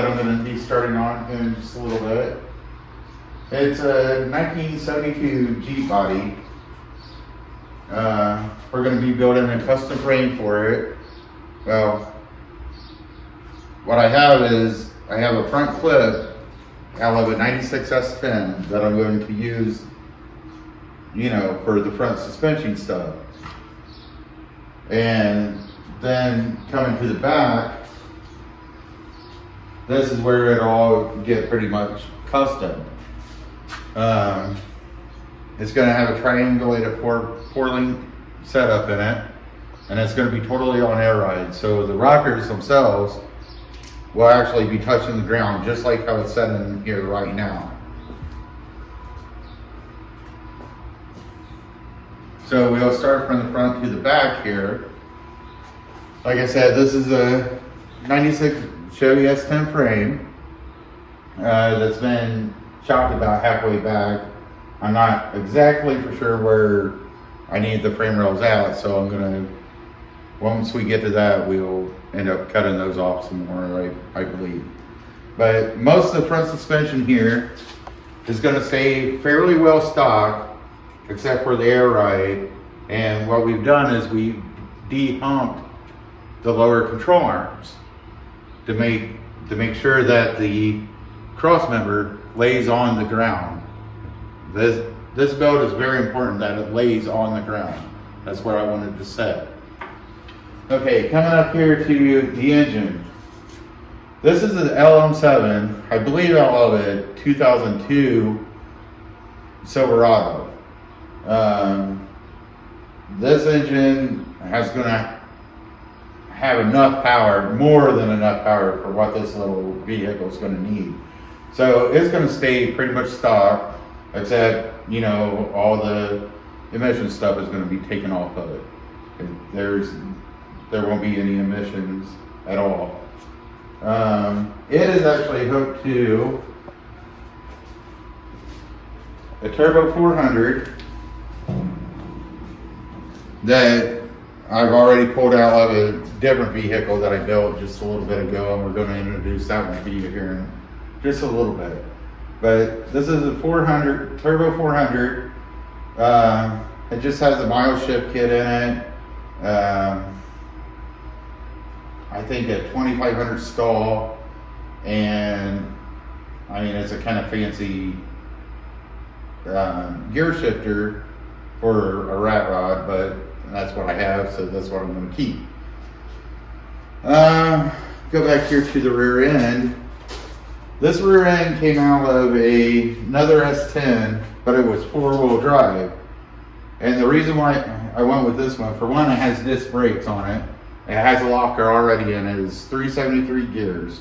that I'm going to be starting on in just a little bit. It's a 1972 Jeep body. We're going to be building a custom frame for it. Well, what I have is I have a front clip out of a 96 S10 that I'm going to use, for the front suspension stuff. And then coming to the back, this is where it all get pretty much custom. It's going to have a triangulated four-link setup in it, and it's going to be totally on air ride. So the rockers themselves will actually be touching the ground, just like how it's set in here right now. So we'll start from the front to the back here. Like I said, this is a 96 Chevy S10 frame that's been chopped about halfway back. I'm not exactly for sure where I need the frame rails at, so I'm gonna, once we get to that, we'll end up cutting those off some more, I believe. But most of the front suspension here is gonna stay fairly well stocked, except for the air ride. And what we've done is we've de-humped the lower control arms to make sure that the cross member lays on the ground. This build is very important that it lays on the ground. That's where I wanted to set. Okay, coming up here to the engine. This is an LM7, I believe I love it, 2002 Silverado. This engine is gonna have enough power, more than enough power for what this little vehicle is gonna need. So it's gonna stay pretty much stock, except, all the emission stuff is gonna be taken off of it. There won't be any emissions at all. It is actually hooked to a Turbo 400 that I've already pulled out of a different vehicle that I built just a little bit ago, and we're going to introduce that one to you here in just a little bit. But this is a 400 Turbo 400. It just has a mile shift kit in it. I think a 2500 stall, and it's a kind of fancy gear shifter for a rat rod, but that's what I have, so that's what I'm going to keep. Go back here to the rear end. This rear end came out of another S10, but it was four-wheel drive. And the reason why I went with this one, for one, it has disc brakes on it. It has a locker already in it. It's 373 gears.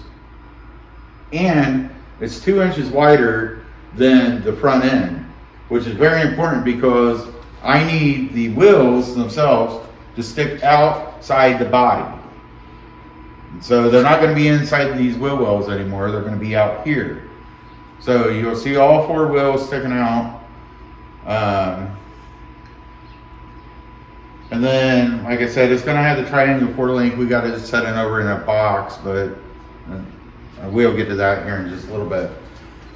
And it's 2 inches wider than the front end, which is very important because I need the wheels themselves to stick outside the body. So they're not going to be inside these wheel wells anymore. They're going to be out here. So you'll see all 4 wheels sticking out. And then, like I said, it's going to have the triangle 4-link. We got it set it over in a box, but we'll get to that here in just a little bit.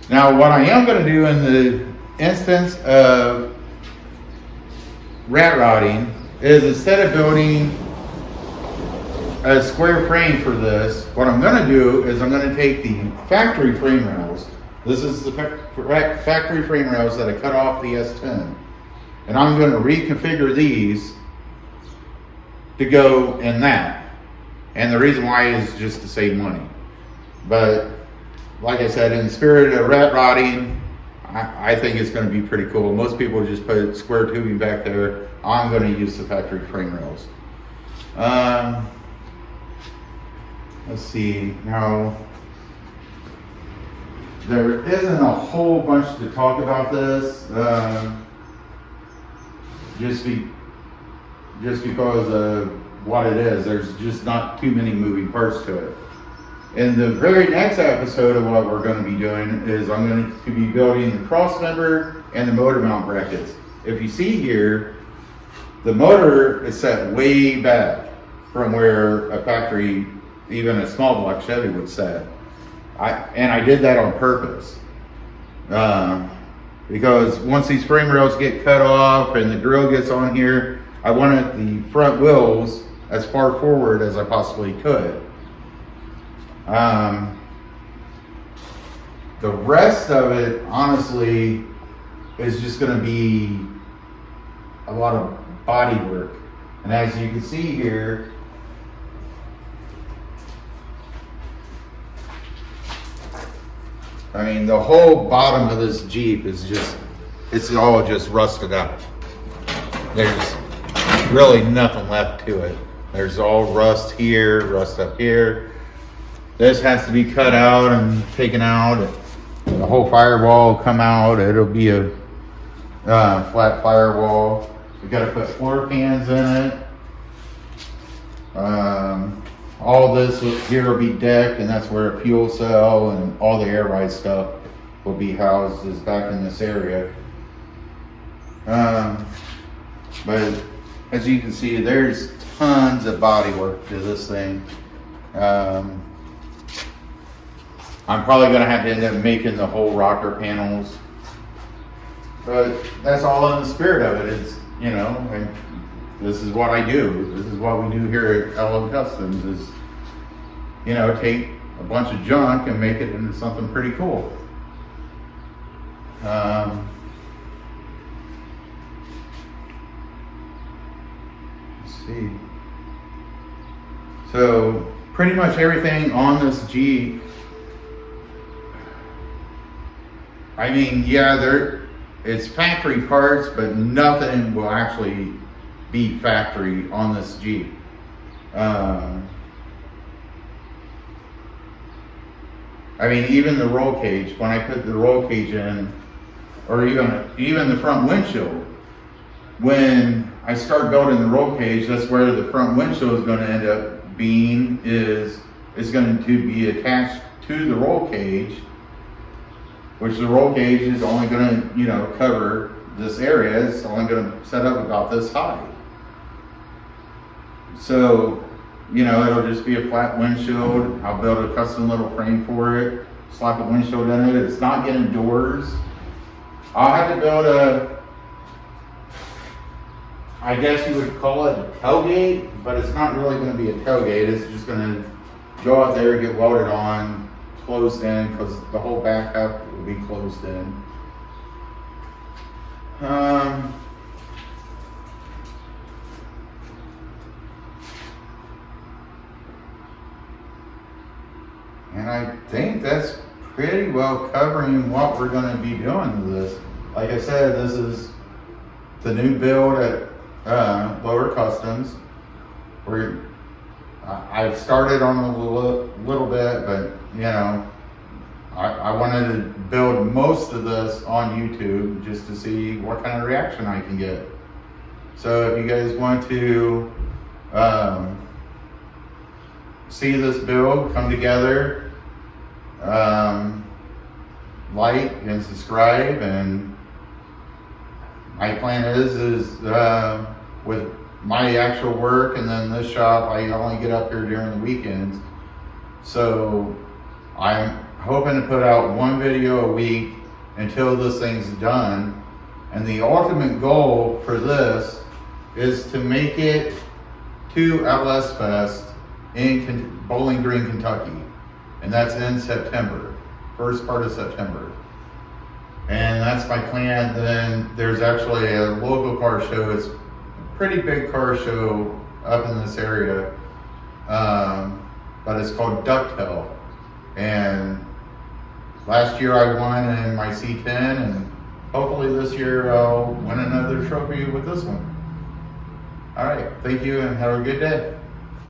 Now, what I am going to do in the instance of rat rodding is, instead of building a square frame for this, what I'm going to do is I'm going to take the factory frame rails. This is the factory frame rails that I cut off the S10. And I'm going to reconfigure these to go in that. And the reason why is just to save money. But like I said, in the spirit of rat rodding, I think it's going to be pretty cool. Most people just put square tubing back there. I'm going to use the factory frame rails. Let's see, now, there isn't a whole bunch to talk about this, just because of what it is. There's just not too many moving parts to it. In the very next episode of what we're going to be doing is I'm going to be building the cross member and the motor mount brackets. If you see here, the motor is set way back from where a factory, even a small block Chevy would set. I did that on purpose. Because once these frame rails get cut off and the grill gets on here, I wanted the front wheels as far forward as I possibly could. The rest of it, honestly, is just going to be a lot of body work. And as you can see here, I mean, the whole bottom of this Jeep is just, it's all just rusted out. There's really nothing left to it. There's all rust here, rust up here. This has to be cut out and taken out. The whole firewall will come out. It'll be a flat firewall. We got to put floor pans in it. All this here will be decked, and that's where a fuel cell and all the air ride stuff will be housed, is back in this area. But as you can see, there's tons of body work to this thing. I'm probably going to have to end up making the whole rocker panels, but that's all in the spirit of it. It's, you know, and this is what I do. This is what we do here at LM Customs, is, you know, take a bunch of junk and make it into something pretty cool. Let's see. So pretty much everything on this Jeep, I mean, yeah, it's factory parts, but nothing will actually be factory on this Jeep. I mean, even the roll cage, when I put the roll cage in, or even the front windshield, when I start building the roll cage, that's where the front windshield is going to end up being, is going to be attached to the roll cage, which the roll cage is only going to, you know, cover this area. It's only going to set up about this high. So, you know, it'll just be a flat windshield. I'll build a custom little frame for it, slap a windshield in it. It's not getting doors. I'll have to build I guess you would call it a tailgate, but it's not really going to be a tailgate. It's just going to go out there, get welded on, closed in, because the whole back half will be closed in. And I think that's pretty well covering what we're going to be doing with this. Like I said, this is the new build at Lower Customs. I've started on a little bit, but you know, I wanted to build most of this on YouTube just to see what kind of reaction I can get. So if you guys want to see this build come together, like and subscribe. And my plan is with my actual work and then this shop, I only get up here during the weekends, so I'm hoping to put out one video a week until this thing's done. And the ultimate goal for this is to make it to LS Fest in Bowling Green, Kentucky. And that's in September, first part of September. And that's my plan. Then there's actually a local car show. It's a pretty big car show up in this area, but it's called Ducktail. And last year I won in my C10, and hopefully this year I'll win another trophy with this one. All right, thank you and have a good day.